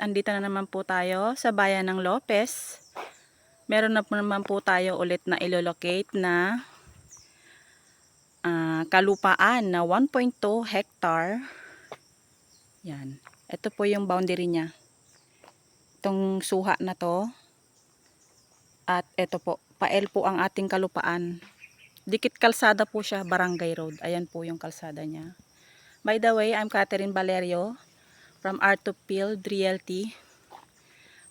andito na naman po tayo sa bayan ng Lopez. Meron na po naman po tayo ulit na ilolocate na kalupaan na 1.2 hectare. Yan. Ito po yung boundary niya. Itong suha na to. At ito po, pael po ang ating kalupaan. Dikit kalsada po siya, Barangay Road. Ayan po yung kalsada niya. By the way, I'm Catherine Valerio from Art to Field Realty.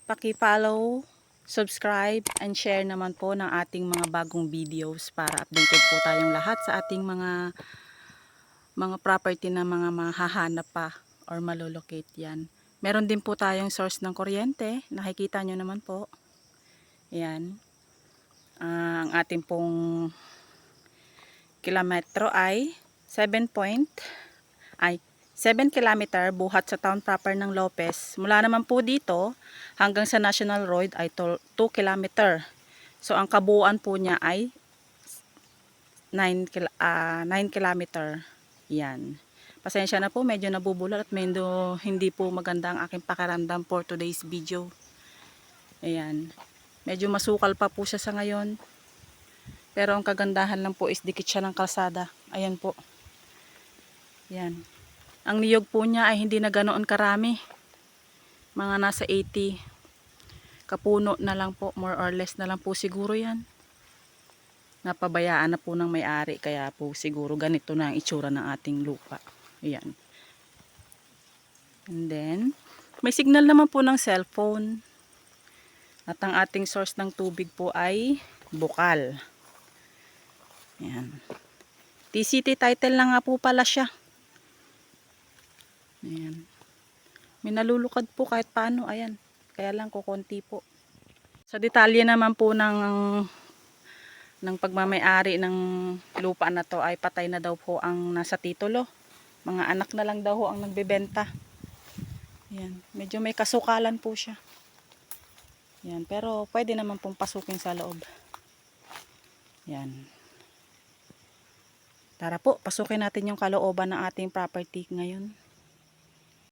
Paki-follow, subscribe, and share naman po ng ating mga bagong videos para updated po tayong lahat sa ating mga property na mga mahahanap pa or malolocate yan. Meron din po tayong source ng kuryente. Nakikita nyo naman po. Yan. Ang ating pong kilometro ay 7 kilometer buhat sa town proper ng Lopez. Mula naman po dito hanggang sa National Road ay 2 kilometer. So ang kabuuan po niya ay 9 kilometer. Yan. Pasensya na po, medyo nabubulol at medyo hindi po maganda ang aking pakiramdam for today's video. Ayan. Medyo masukal pa po siya sa ngayon. Pero ang kagandahan lang po is dikit siya ng kalsada. Ayan po. Yan. Ang niyog po niya ay hindi na ganoon karami. Mga nasa 80 kapuno na lang po. More or less na lang po siguro yan. Napabayaan na po ng may-ari. Kaya po siguro ganito na ang itsura ng ating lupa. Ayan. And then, may signal naman po ng cellphone. At ang ating source ng tubig po ay bukal. Ayan. TCT title na nga po pala siya. Ayan. May nalulukad po kahit paano. Ayan. Kaya lang kukunti po. Sa detalye naman po ng pagmamay-ari ng lupa na to ay patay na daw po ang nasa titulo. Mga anak na lang daw po ang nagbebenta. Ayan. Medyo may kasukalan po siya. Ayan. Pero pwede naman pong pasukin sa loob. Ayan. Tara po, pasukin natin yung kalooban ng ating property ngayon.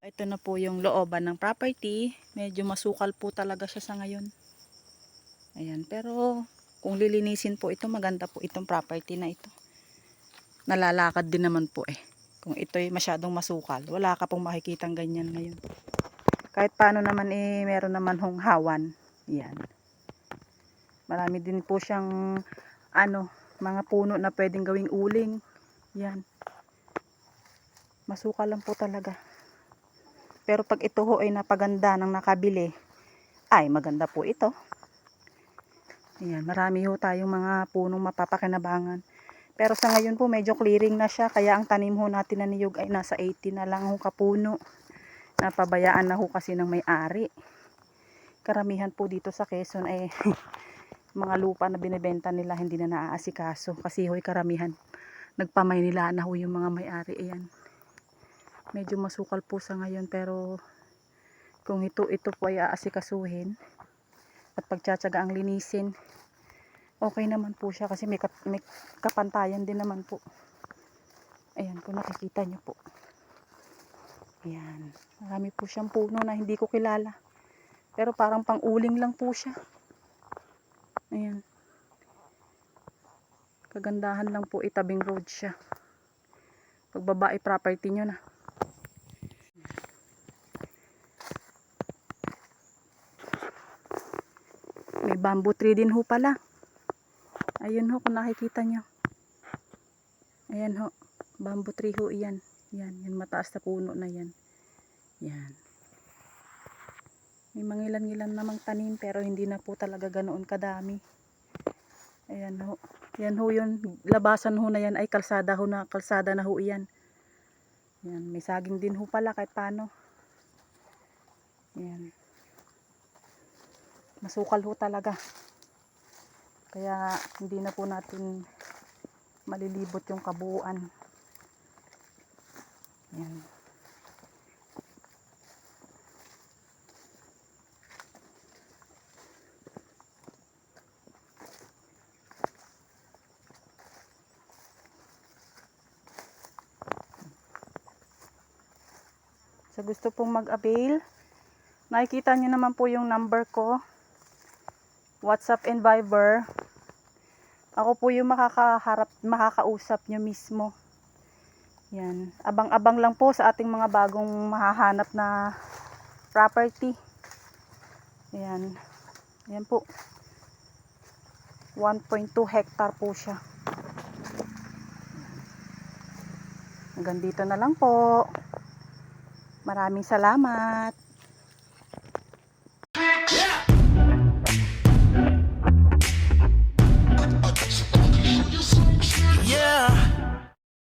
Ito na po yung looban ng property. Medyo masukal po talaga siya sa ngayon. Ayan, pero kung lilinisin po ito, maganda po itong property na ito. Nalalakad din naman po eh. Kung ito'y masyadong masukal, wala ka pong makikitang ganyan ngayon. Kahit paano naman eh, meron naman hong hawan. Ayan. Marami din po siyang mga puno na pwedeng gawing uling. Yan. Masukal lang po talaga. Pero pag ito ho ay napaganda ng nakabili, ay maganda po ito. Ayan, marami ho tayong mga punong mapapakinabangan. Pero sa ngayon po medyo clearing na siya. Kaya ang tanim ho natin na niyog ay nasa 80 na lang ho kapuno. Napabayaan na ho kasi ng may-ari. Karamihan po dito sa Quezon ay mga lupa na binibenta nila hindi na naaasikaso. Kasi ho'y karamihan nagpamaynila na ho yung mga may-ari. Ayan. Medyo masukal po sa ngayon pero kung ito po ay aasikasuhin at pagtsatsaga ang linisin, okay naman po siya kasi may kapantayan din naman po. Ayan, kung nakikita nyo po. Ayan. Marami po siyang puno na hindi ko kilala. Pero parang pang-uling lang po siya. Ayan. Kagandahan lang po, itabing road siya. Pagbabae property nyo na. May bamboo tree din ho pala. Ayun ho kung nakikita nyo. Ayan ho. Bamboo tree ho iyan. Yan. Yan mataas na puno na yan. Yan. May mangilan-ngilan namang tanim pero hindi na po talaga ganoon kadami. Ayan ho. Yan ho yun. Labasan ho na yan ay kalsada na ho iyan. Yan. May saging din ho pala kahit paano. Yan. Masukal ho talaga. Kaya hindi na po natin malilibot yung kabuuan. Yan. Sa gusto pong mag-avail, Nakikita nyo naman po yung number ko. WhatsApp and Viber. Ako po yung makakausap nyo mismo. Yan. Abang-abang lang po sa ating mga bagong mahahanap na property. Yan. Yan po. 1.2 hectare po siya. Hanggang dito na lang po. Maraming salamat.